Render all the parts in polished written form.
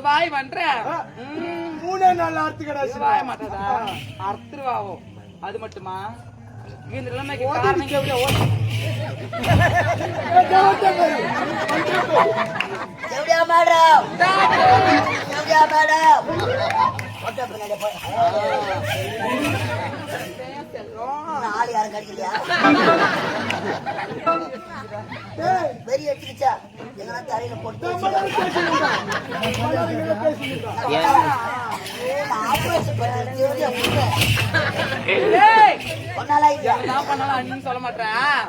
வாய் பண்ற 3 நாள் அறுத்துக்கடா வாய மாட்டாதா அறுத்துருவாவோ அது மட்டுமா இந்த நிலைமைக்கு காரணம் எப்படியா மேடம் எப்படியா மேடம் நாலு யாரும் கிடைக்கலையா வெறி எடுத்துக்கிச்சா எங்கன்னா தரையில போட்டு பண்ணாலும் சொல்ல மாட்டேன்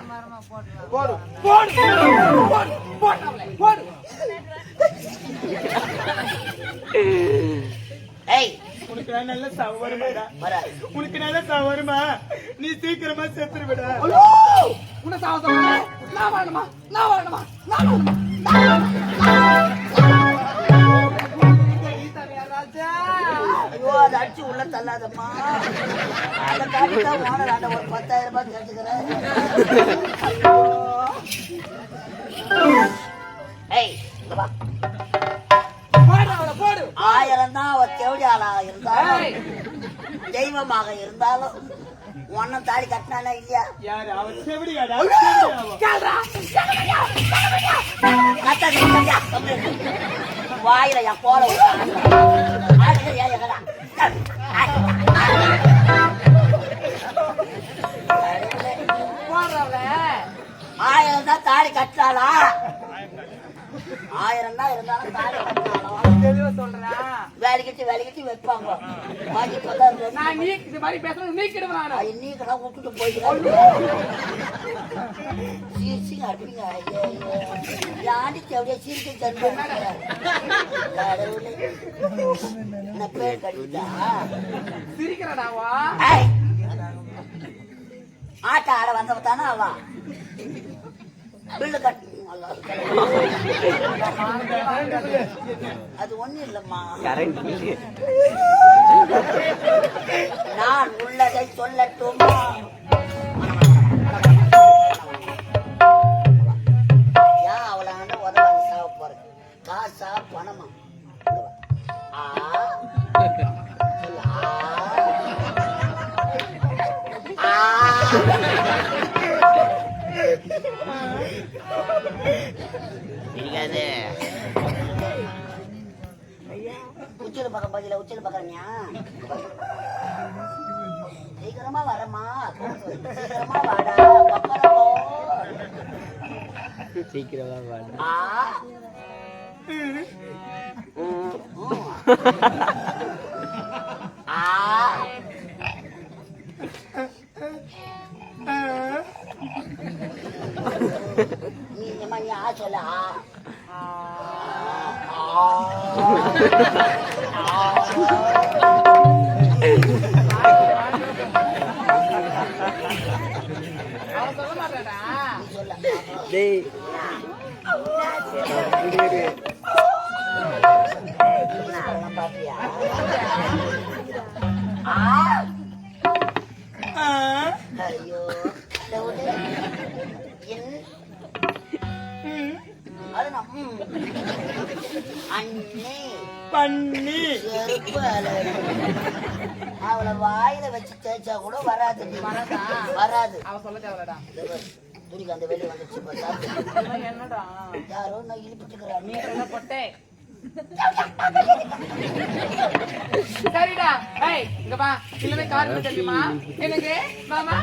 போடு போடு போடு உனக்கு நல்ல சவருமாடா உனக்கு நல்ல சவருமா நீ சீக்கிரமா செத்துரு விட உன்னை சாவ நான் வாழணுமா நான் வாழணுமா நான் ஐயோ அதை அடிச்சு உள்ள தள்ளாதம்மா அதை காட்டிதான் ஓனர் ஒரு 10,000 ரூபாய் கேட்டுக்கிறேன் ஆயிரம் தான் அவ தேவடியாளா இருந்தாலும் தெய்வமாக இருந்தாலும் ஒன்னும் தாடி கட்டினால இல்லையா வாயில என் போல ஆயிரம் தான் தாடி கட்டினாலா 1000 தான் இருந்தாலும் தாடி கட்டினாலும் சொல்றேன் வேலைக்கிட்டு வைப்பாங்க நான் நீ இது மாதிரி பேசுறது நீ கிடுவானா நீ கடை விட்டுட்டு போயிட்டு சீர்ச்சிங்க அடிப்பீங்க யாண்டிக்கு அப்படியே சீர்ச்சி தருவாங்க பேர் கடிதா சிரிக்கிறடாவா ஆட்ட ஆட வந்தவ தானே அவ பில்லு கட்டு அது ஒண்ணு இல்லம்மா நான் உள்ளதை சொல்லட்டுமா ஏன் அவளாண்ட உதவாங்க சாவ போற காசா பணமா உச்சில பக்கம் பதில உச்சில பக்கறனியா சீக்கிரமா வரமா சீக்கிரமா வாடா பக்கறோ சீக்கிரமா வாடா நீ சொல்ல பாத்தியா ஐயோ அவளை வாயில வச்சு தேய்ச்சா கூட வராது வராது அவ சொல்ல தேவைடா துணிக்கு அந்த வெளியே வந்துச்சு என்னடா யாரோ நான் இழுப்பிட்டுக்கிறேன் நீ என்ன போட்டே சரிடா ஏய் இங்க வா இல்லவே கார் தெரியுமா எனக்கு மாமா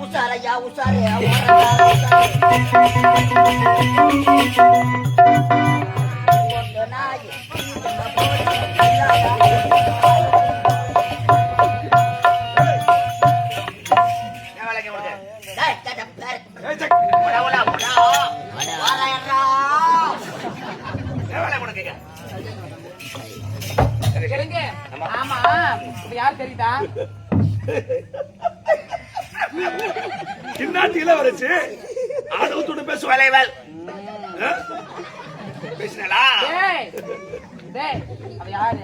உசாரையா உசாரையா ஆமா இப்ப யார் தெரியுதா கிண்ணாட்டியில வரச்சு ஆதவத்தோட பேச வேலைவல் பேசினலா டேய் டேய் அவ யாரு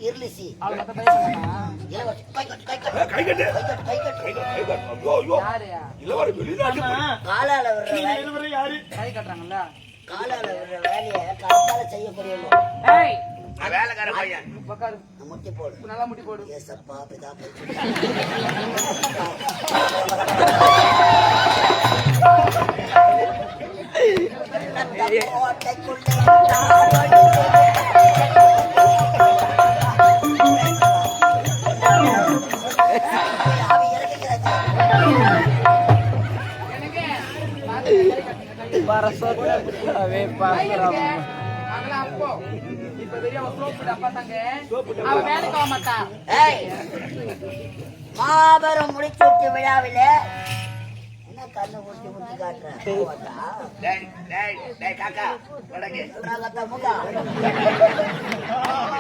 இருளிசி அவளை பார்த்தா பயப்படா? இளவரசி கை கட்டு கை கட்டு கை கட்டு கை கட்டு கை கட்டு கை கட்டு கை கட்டு ஐயோ ஐயோ யாரு? இளவரசி வெளிநாட்டு காலால விடுற வேலை இவரு யாரு? கை கட்டுறாங்கல்ல? காலால விடுற வேலையை கருத்தால செய்யக்கூடியவங்க ஏய், வேலைக்கார பையன் உட்காரு. முட்டி போடு நல்லா முடி போடு. ஏசப்பா பிதாப்பா எனக்கு கை கட்டுங்க. அதெல்லாம் அப்போ. இப்ப வெளிய அவ சோப்பு டப்பா தாங்க. அவ வேலைக்கு போக மாட்டா. ஏய், மாபெரும் முடிச்சூட்டு விழாவிலே என்ன கண்ணு ஊட்டி ஊட்டி காட்டுறேன் டேய் டேய் டேய் காக்கா வடக்கு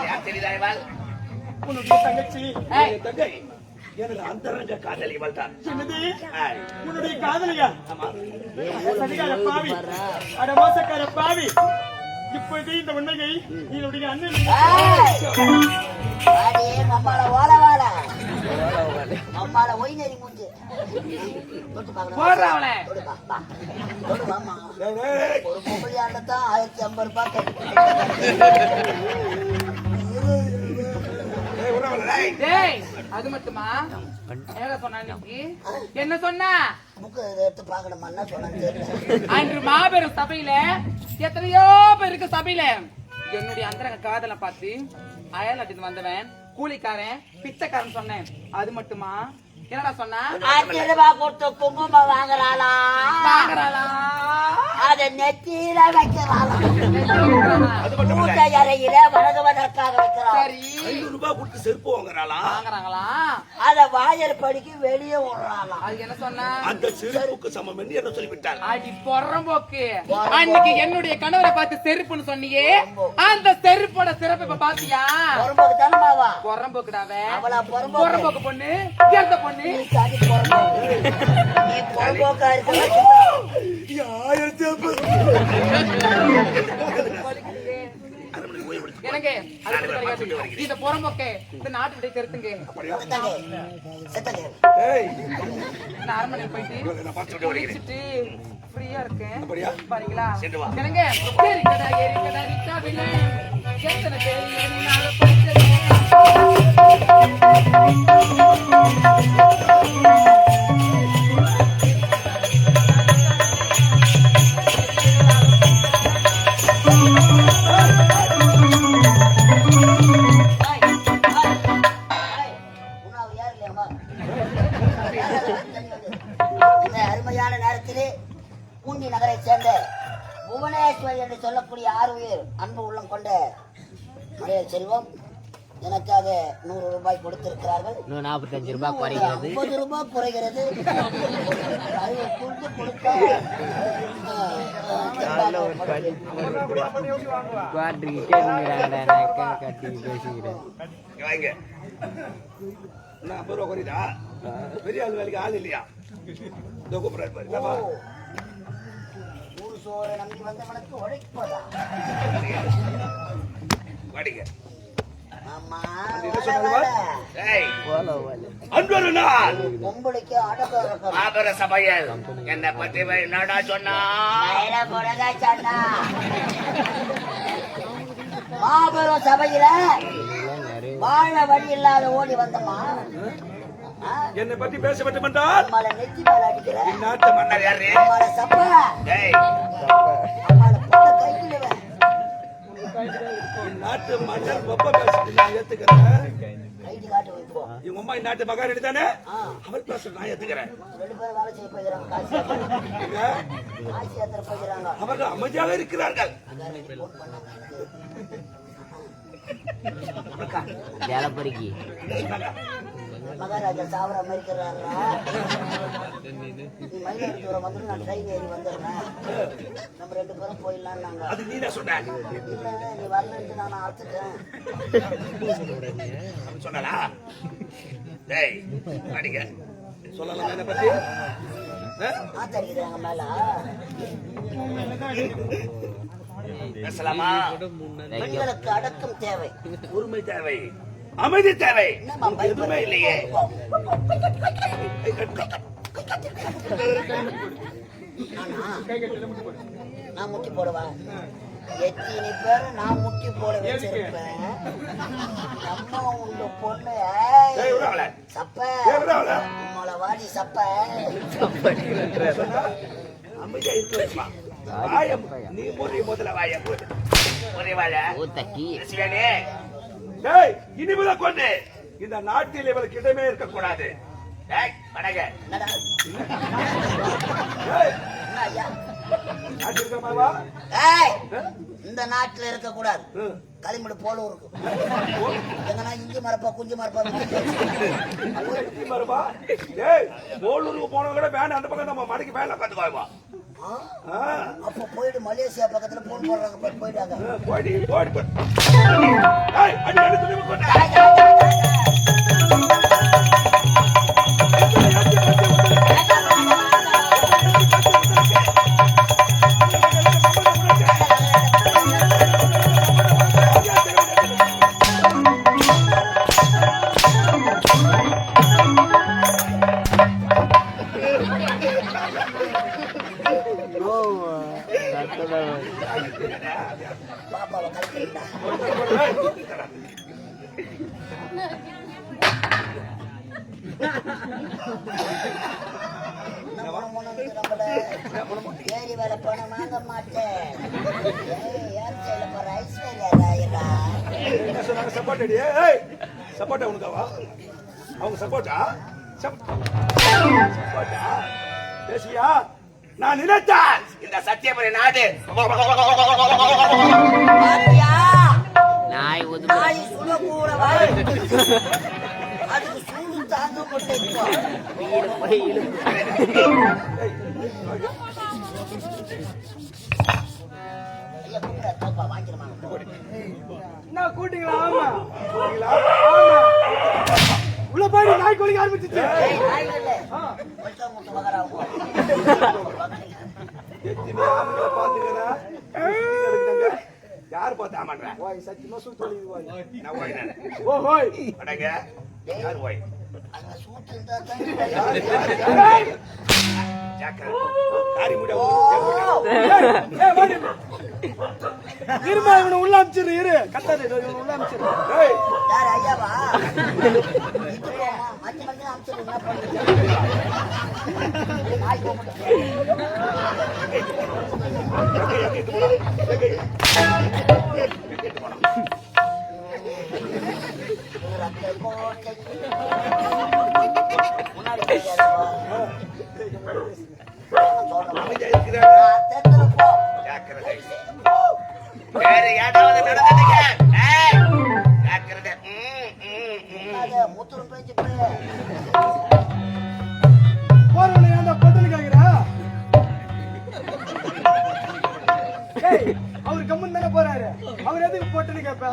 யார் தெரியுதா இவள் உன்னுடைய தங்கச்சி. ஏய், தங்கை எனக்கு அந்தரங்க காதலி இவள் தான் என்னது? உன்னுடைய காதலியா? சதிகார பாவி, அட மோசக்கார பாவி. இப்போது இந்த உண்மையை என்னுடைய அண்ணன் மம்மால ஓல வாழ மம்மால ஒய் நெறி மூஞ்சு போடுறா அவளை. ஒரு பொம்பளையாண்டத்தான் 1050 ரூபாய் டேய், அது மட்டுமா? என்ன சொன்னா இன்னைக்கு? என்ன சொன்னா? புக்கு எடுத்து பாக்கணுமா என்ன சொன்னான்னு தெரியல அன்று மாபெரும் சபையில எத்தனையோ பேருக்கு சபையில என்னுடைய அந்தரங்க காதலை பார்த்து அயலாட்டுக்கு வந்தவன் கூலிக்காரன் பிச்சைக்காரன் சொன்னேன். அது மட்டுமா? என்னடா சொன்னா? 5 ரூபாய் கொடுத்து குங்குமம் வாங்குறாளா வாங்குறாளா? அத நெத்தியில வைக்கிறாளா பூஜை அறையில வணங்குவதற்காக வைக்கிறாள் சரி, 500 ரூபாய் கொடுத்து செருப்பு வாங்குறாளா வாங்குறாங்களா? அத வாயல் படிக்கு வெளியே விடுறாளா அது என்ன சொன்னா? அந்த செருப்புக்கு சமம் என்று என்ன சொல்லிவிட்டாள் அடி பொறம்போக்கு. அன்னைக்கு என்னுடைய கணவரை பார்த்து செருப்புன்னு சொன்னியே, அந்த செருப்போட சிறப்பு இப்ப பாத்தியா? பொறும்போக்கு தானமாவா பொறம்போக்குடாவே. அவளா பொறும்போக்கு பொறம்போக்கு பொண்ணு, எந்த பொண்ணு? நீ சாதி பொறும்போக்கு நீ பொறும்போக்கா இருக்க எனக்கு அது கிடையாது. இந்த பொறம்போக்கே இந்த நாட்டு விட தெரித்துங்க. நான் அரண்மனை போயிட்டு குளிச்சுட்டு ஃப்ரீயா இருக்கேன். பாருங்களா? எனக்கு எரிக்கடா எரிக்கடா ரிச்சாவிலே எத்தனை பேர் என்னால போயிட்டு இந்த அருமையான நேரத்திலே பூண்டி நகரை சேர்ந்த புவனேஸ்வரி என்று சொல்லக்கூடிய ஆறுயிர் அன்பு உள்ளம் கொண்ட மலைய செல்வம் எனக்காக 100 ரூபாய் கொடுத்திருக்கிறார்கள். 45 ரூபாய் குறைகிறது. 50 ரூபாய் குறைகிறது. அதை கொண்டு கொடுத்தா நான் 50 ரூபாய் குறைதா பெரிய ஆள் வேலைக்கு ஆள் இல்லையா? இதோ கூப்பிடுறாரு பாரு. என்னப்பா? ஊர் சோரை நம்பி வந்தவனுக்கு உழைப்பதா? வாடிங்க. ஆமா என்ன சொன்னாரு? ஏய் அன்பரு நாள் பொம்பளைக்கு அடக்கம் இருக்கும். மாபெர சபையில் என்ன பத்தி என்னடா சொன்னா? மயில போடதா சொன்னா. மாபெரும் சபையில வாழ வழி இல்லாத ஓடி வந்தமா என்னை பத்தி பேச வேண்டும் என்றால் அம்மால நெத்தி மேல அடிக்கிற நாட்டு மன்னர் யாரு? அம்மால சப்பா ஏய் அம்மால பொண்ண கைக்குள்ளவன் நாட்டு மன்னர் ரொம்ப பேசிட்டு நான் ஏத்துக்கிறேன். கைட்டு காட்டு வைப்போம். இவங்க அம்மா நாட்டு மகாராணி தானே? அவள் பேச நான் ஏத்துக்கிறேன். 2 பேரும் வேலை செய்ய போகிறாங்க. காசு ஏத்துற போகிறாங்க. அவர்கள் அமைதியாக இருக்கிறார்கள். ஜலப்பறிக்கு மகாராஜா சாவர அமெரிக்கிறாரா? நீ மயிலாடுதுறை வந்து நான் ட்ரெயின் ஏறி வந்துடுறேன். நம்ம 2 பேரும் போயிடலாம்னாங்க. அது நீ தான் சொன்ன. நீ வரலன்ட்டு நான் அழைச்சிட்டேன். சொன்னலா? டேய் வாடிங்க. சொல்லலாம் என்ன பத்தி? ஆத்தரிக்கிறாங்க மேல. பேசலாமா? பெண்களுக்கு அடக்கம் தேவை, உரிமை தேவை, அமைதி தேவை, என்னம்மா எதுவுமே இல்லையே. நான் முட்டி போடுவேன். எத்தனை பேரு நான் முட்டி போட வச்சிருப்பேன். அம்மா உங்க பொண்ணு சப்ப உங்களை வாடி சப்ப. அமைதியா இருக்க வாய நீ முதல்ல வாய ஒரே வாழ ஊத்தக்கி இனிமேதான் கொண்டு இந்த நாட்டில் இவளுக்கு இடமே இருக்கக்கூடாது. என்னடா இந்த நாட்டுல இருக்க கூடாது. களிமடு போல இருக்கும். எங்கன்னா இஞ்சி மரப்பா குஞ்சு மரப்பா போலூருக்கு போனவங்க கூட வேன் அந்த பக்கம் நம்ம மடைக்கு வேலை உட்காந்துக்குவா. அப்ப போயிட்டு மலேசியா பக்கத்துல போன் போடுறாங்க. போயிட்டாங்க. பாப்பாவை கலக்கிட்டா ஏறி வேலை போன வாங்க மாட்டேன். சப்போட்டா உனக்காவா? அவங்க சப்போட்டா பேசுவியா? நான் நினைத்தேன் இந்த சத்தியபுரி நாடு நாய் நாய் சுடக்கூட அதுக்கு சூடு தாங்க மாட்டேன். கூட்டிங்களா? ஆமா உள்ள போய் நாய் கோழி ஆரம்பிச்சிச்சு. யாரு பார்த்து ஆமான்ற சத்தியமா சூத்து யாரு போய் இருமா இவனை உள்ள அமிச்சிரு. இரு கத்தாது இவனை உள்ள அமிச்சிரு. யார் ஐயாவா? மஞ்சள் மஞ்சள் அமிச்சிரு. என்ன பண்ணுங்க வேற ஏதாவது நடந்துட்டீங்க முத்துரும் பேச்சு போறவனை ஏன்டா பொட்டனு கேக்குறா? அவரு கம்மன் தானே போறாரு. அவர் எதுக்கு பொட்டனு கேப்பா?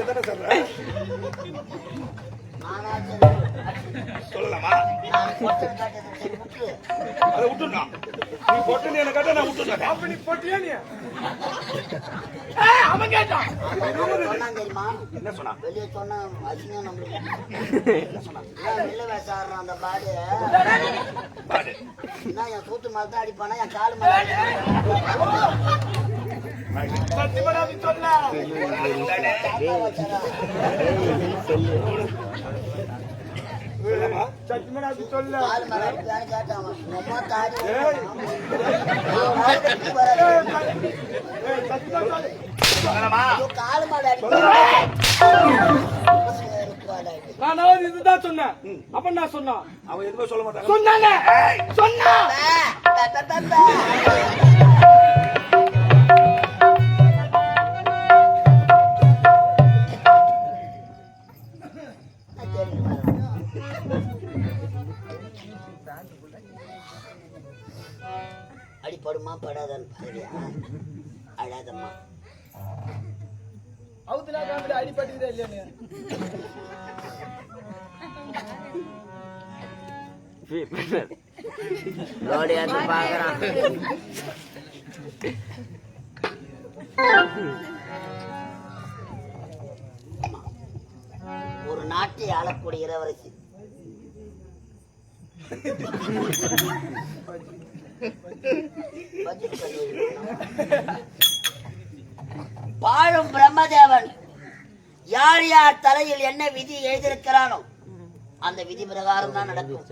தானே சொல்றேன். சொல்லலாமா? அதை விட்டுடணும். நீ பொட்டனு என்ன கேட்டா நான் விட்டுட்டேன். அப்ப நீ பொட்டியா நீ? அவன் கேட்டான். தெரியுமா? என்ன சொன்னா? வெளியே சொன்னா அசிங்கம் நம்மளுக்கு. வெளில வேசாடுறான் அந்த பாடு. என்ன என் சூத்து மேல தான் அடிப்பானா என் காலு மேல சொல்ல காலு மேல அடிப்பான்னு கேட்டான். ரொம்ப தாடி காலு மேல அடிப்பான். நான் இதுதான் சொன்னேன். அப்ப நான் சொன்னா அவன் எதுவுமே சொல்ல மாட்டான். சொன்னாங்க சொன்னா அடிப்படுமா படாதான்னு அழாதம்மா. அவுத்துல காமில அடிபட்டுதா இல்லையா? லோடு ஏத்து பாக்குறான். ஒரு நாட்டை ஆளக்கூடிய இளவரசி பாழும் பிரம்மதேவன் யார் யார் தலையில் என்ன விதி எழுதியிருக்கிறானோ அந்த விதி பிரகாரம் தான் நடக்கும்.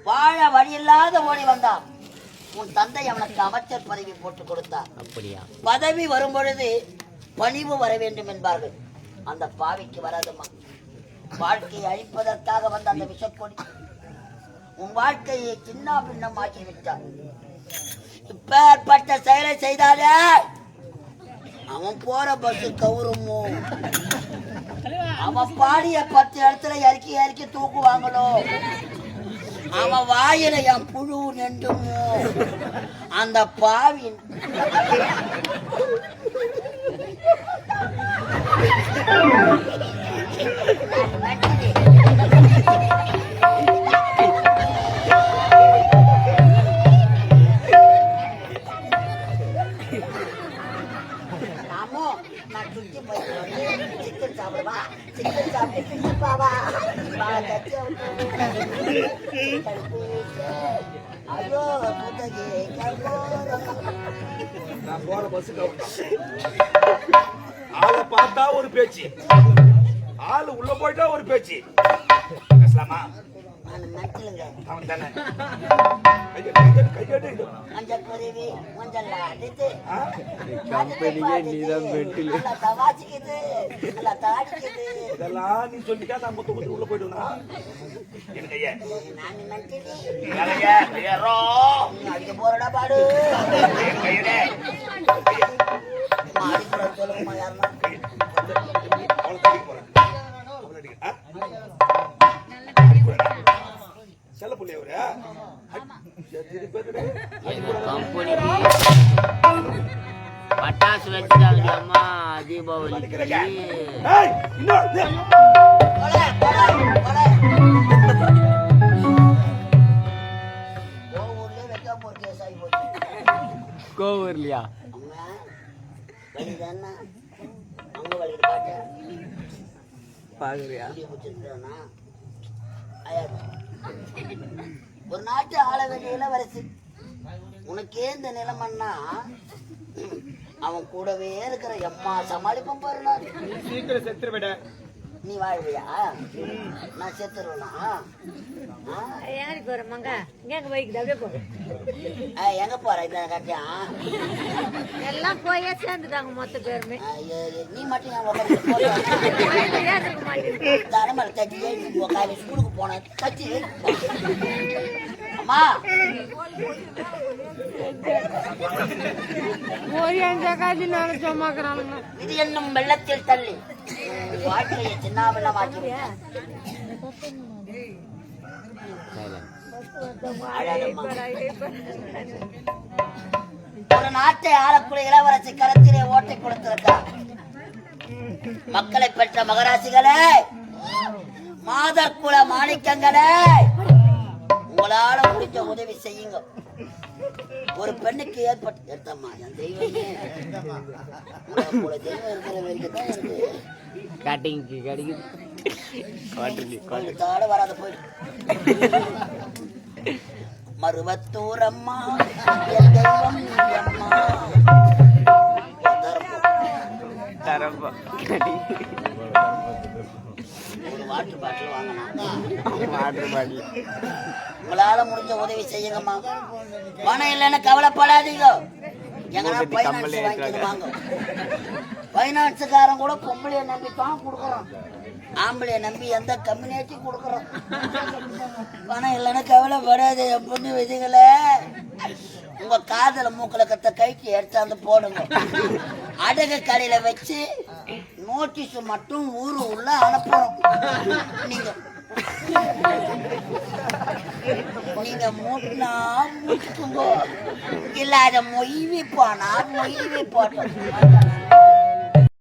வாழ வழியில்லாத ஓடி வந்தான். உன் தந்தை அவனுக்கு அமைச்சர் பதவி போட்டு கொடுத்தார். அப்படியா? பதவி வரும் பொழுது பணிவு வர வேண்டும் என்பார்கள். அந்த பாவிக்கு வராதுமா. வாழ்க்கையை அழிப்பதற்காக வந்த அந்த விஷக்கொடி உன் வாழ்க்கையை சின்ன பின்னம் ஆக்கி விட்டான். இப்பேற்பட்ட செயலை செய்தாலே அவன் போற பஸ் கவுருமோ, அவன் பாடிய 10 இடத்துல இறக்கி இறக்கி தூக்குவாங்களோ, அவன் வாயில என் புழு நின்றுமோ, அந்த பாவின் சிக்கன் சாப்பிடுவா, சிக்கன் சாப்பிட்டு பாவா ஐயோ நான் போற பஸ் ஆளை பார்த்தா ஒரு பேச்சு, ஆளு உள்ள போயிட்டா ஒரு பேச்சு. பேசலாமா? அவன் தானே இதெல்லாம் நீ சொல்லிட்டா நான் முத்து முத்து உள்ள போயிடுவா. எனக்கு அடிக்க போறடா பாடு சொல்லுங்கம்மா. யாருன்னா செல்ல புள்ளி அவரு கம்பெனிக்கு பட்டாசு வச்சுட்டாங்க அம்மா தீபாவளி. கோவூர்லயா? பாக்குறியா? ஒரு நாட்டு ஆள வேண்டிய இளவரசி உனக்கே இந்த நிலைமன்னா அவன் கூடவே இருக்கிற எம்மா சமாளிப்பம் பாருனா. சீக்கிரம் செத்துரு விட. நீ வாழ்வியா? நான் செத்துருவேனா? எங்க போற இந்த கட்டியா எல்லாம் போயே சேர்ந்துட்டாங்க மொத்த பேருமே. நீ மட்டும் தரமலை தட்டி ஸ்கூலுக்கு போன தட்டி அம்மா இது என்னும் வெள்ளத்தில் தள்ளி வாழ்க்கையை சின்னாபின்னமாக்கி ஒரு நாட்டை ஆளக்கூடிய இளவரசி களத்திலே ஓட்டை கொடுத்திருக்கிறார். மக்களை பெற்ற மகராசிகளே, மாதர்குல மாணிக்கங்களே, உங்களால முடிஞ்ச உதவி செய்யுங்க. ஒரு பெண்ணுக்கு ஏற்பட்டு எடுத்தம்மா என் தெய்வமே தெய்வம் இருக்கிற வரைக்கும் தான் எனக்கு கட்டிங்க்கு கிடைக்குது. வராத போயிட்டு மருவத்தூர் அம்மா என் தெய்வம் அம்மா ஒரு வாட்டர் பாட்டில் வாங்கினாங்க. உங்களால முடிஞ்ச உதவி செய்யுங்கம்மா. பணம் இல்லைன்னு கவலைப்படாதீங்க. எங்கன்னா பைனான்ஸ் வாங்கிடுவாங்க. பைனான்ஸுக்காரன் கூட பொம்பளைய நம்பி தான் கொடுக்குறோம். ஆம்பளைய நம்பி எந்த கம்யூனிட்டியும் கொடுக்குறோம். பணம் இல்லைன்னு கவலைப்படாது என் பொண்ணு விதிகளே. உங்க காதல மூக்கல கத்த கைக்கு எடுத்தாந்து போடுங்க. அடகு கடையில வச்சு நோட்டீஸ் மட்டும் ஊரு உள்ள அனுப்புறோம். நீங்க மூட்டினா மூட்டுக்குங்க, இல்லாத மொய்வி போனா மொய்வி போட்டோம்.